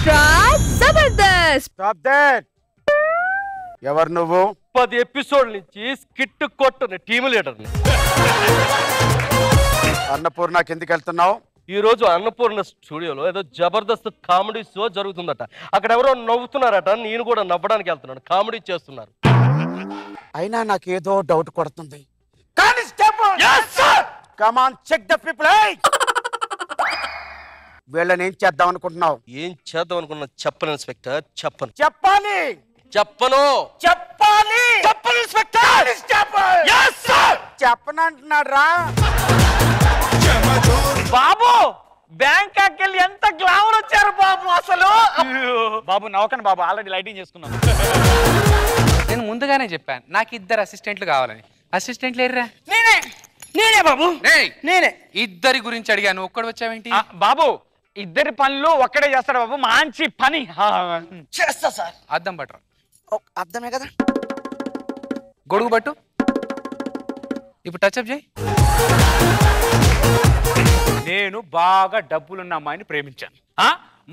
Extra Jabardasth. ఎవరు నువ్వు? 10 episode నుంచి స్కిట్ కొట్టుని టీమ్ లీడర్ని. అన్నపూర్ణకి ఎందుకు వెళ్తున్నావు? ఈ రోజు అన్నపూర్ణ స్టూడియోలో ఏదో జబర్దస్త్ కామెడీ షో జరుగుతుందట. అక్కడ ఎవరో నవ్వుతున్నారట, నేను కూడా నవ్వడానికి వెళ్తున్నాను. కామెడీ చేస్తున్నారు. అయినా నాకేదో డౌట్ కొడుతుంది. కమాన్ చెక్ ద పీపుల్. వీళ్ళని ఏం చేద్దాం అనుకుంటున్నావు? ఏం చేద్దాం అనుకున్నా చెప్పను ఇన్స్పెక్టర్, చెప్పను. చెప్పాలి. చెప్పను. చెప్పాలి. చెప్పను ఇన్స్పెక్టర్. చెప్పనంటున్నాడు రా బాబు. బ్యాంకాక్ వెళ్ళి ఎంత గ్లామర్ వచ్చారు బాబు అసలు. బాబు నవ్వకండి బాబు, ఆల్రెడీ లైటింగ్ చేసుకున్నాను. నేను ముందుగానే చెప్పాను నాకు 2 అసిస్టెంట్లు కావాలని. అసిస్టెంట్లు ఎర్రా? నేనే బాబు, నేనే. ఇద్దరి గురించి అడిగాను, ఒక్కడు వచ్చావేంటి? బాబు ఇద్దరి పనులు ఒక్కడే చేస్తాడు బాబు, మంచి పని చేస్తా సార్. అద్దం పట్టరా. అర్థమే కదా. గొడుగు పట్టు. ఇప్పుడు టచ్అప్ చేయి. నేను బాగా డబ్బులున్న అమ్మాయిని ప్రేమించాను.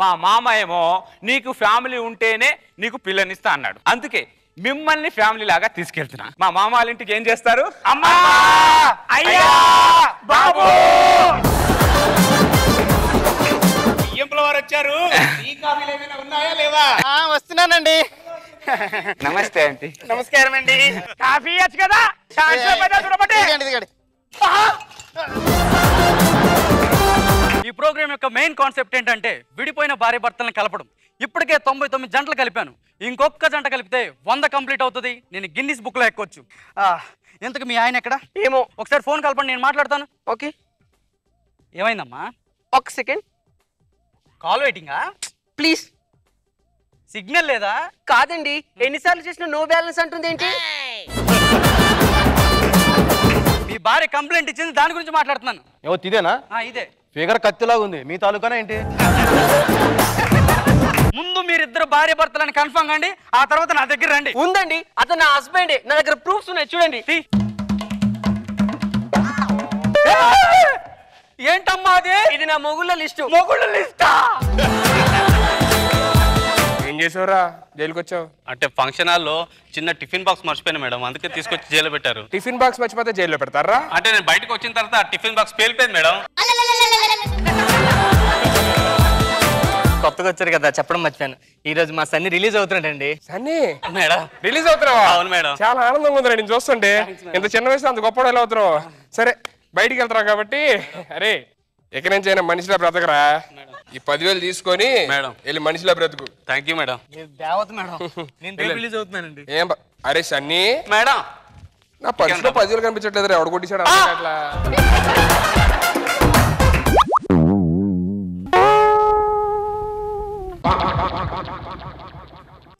మా మామ ఏమో నీకు ఫ్యామిలీ ఉంటేనే నీకు పిల్లనిస్తా అన్నాడు. అందుకే మిమ్మల్ని ఫ్యామిలీ లాగా తీసుకెళ్తున్నా. మా మామ వాళ్ళ ఇంటికి ఏం చేస్తారు? అమ్మా, అయ్యా, బాబు, బియ్యంలో వారు వచ్చారు. ఈ కాఫీలు ఏమైనా ఉన్నాయా లేవా? వస్తున్నానండి. నమస్తే ఆంటీ. నమస్కారం అండి. కాఫీ వచ్చు కదా. ఈ ప్రోగ్రామ్ యొక్క మెయిన్ కాన్సెప్ట్ ఏంటంటే విడిపోయిన భార్య భర్తలను కలపడం. ఇప్పటికే 99 జంటలు కలిపాను. ఇంకొక జంట కలిపితే 100 కంప్లీట్ అవుతుంది. నేను గిన్నిస్ బుక్ లో ఎక్కొచ్చు. ఇంతకు మీ ఆయన ఎక్కడ? ఏమో. ఒకసారి ఫోన్ కలపండి, నేను మాట్లాడతాను. ఓకే, ఏమైందమ్మా? 1 సెకండ్. కాల్ వెయిటింగా? ప్లీజ్. సిగ్నల్ లేదా? కాదండి, ఎన్నిసార్లు చేసినా నో బ్యాలెన్స్ అంటుంది ఏంటి? మీ భార్య కంప్లైంట్ ఇచ్చింది, దాని గురించి మాట్లాడుతున్నాను. ఏమో ఇదేనా? ఇదే. ఫిగర్ కత్తిలాగా ఉంది. మీ తాలూకానా ఏంటి? ముందు మీరిద్దరు భార్య భర్తలని కన్ఫర్మ్ కండి, ఆ తర్వాత నా దగ్గర రండి. ఉందండి, అతను నా హస్బెండ్. నా దగ్గర ప్రూఫ్స్ ఉన్నాయి, చూడండి. ఏంటమ్మా అది? ఇది నా మొగుళ్ళ లిస్టు. మొగుళ్ళ లిస్టా? ఏం చేసావురా, జైలుకి వచ్చావు? అంటే ఫంక్షన్ హాల్లో చిన్న టిఫిన్ బాక్స్ మర్చిపోయాను మేడం, అందుకే తీసుకొచ్చి జైల్లో పెట్టారు. టిఫిన్ బాక్స్ మర్చిపోతే జైల్లో పెడతారా? అంటే నేను బయటకు వచ్చిన తర్వాత టిఫిన్ బాక్స్ పేలిపోయింది మేడం. కొత్తగా వచ్చారు కదా, చెప్పడం మర్చిపోయాను. ఈ రోజు మా సన్ని రిలీజ్ అవుతున్నాడండి. సన్నీ మేడం రిలీజ్ అవుతున్నావా? అవును మేడం. చాలా ఆనందంగా ఉందిరా నేను చూస్తుంటే. ఇంత చిన్న వయసులో అంత గొప్ప ఎలా అవుతున్నావు? సరే బయటికి వెళ్తున్నావు కాబట్టి, అరే ఎక్కడి నుంచి అయినా మనిషిలా బ్రతకరా. ఈ 10,000 తీసుకొని మేడం వెళ్ళి మనిషిలా బ్రతుకు. Thank you madam. దేవత మేడం, నేను రిలీజ్ అవుతున్నానండి. అరే సన్నీ మేడం, నా పర్సులో 10,000 కనిపించట్లేదు. ఎవడు కొట్టించాడు అట్లా?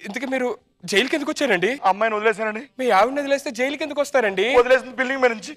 ఇంతకీ మీరు జైలుకి ఎందుకు వచ్చారండి? అమ్మాయిని వదిలేసానండి. మీ ఆవిడని వదిలేస్తే జైలుకి ఎందుకు వస్తారండి? వదిలేసిన బిల్డింగ్ మీద నుంచి.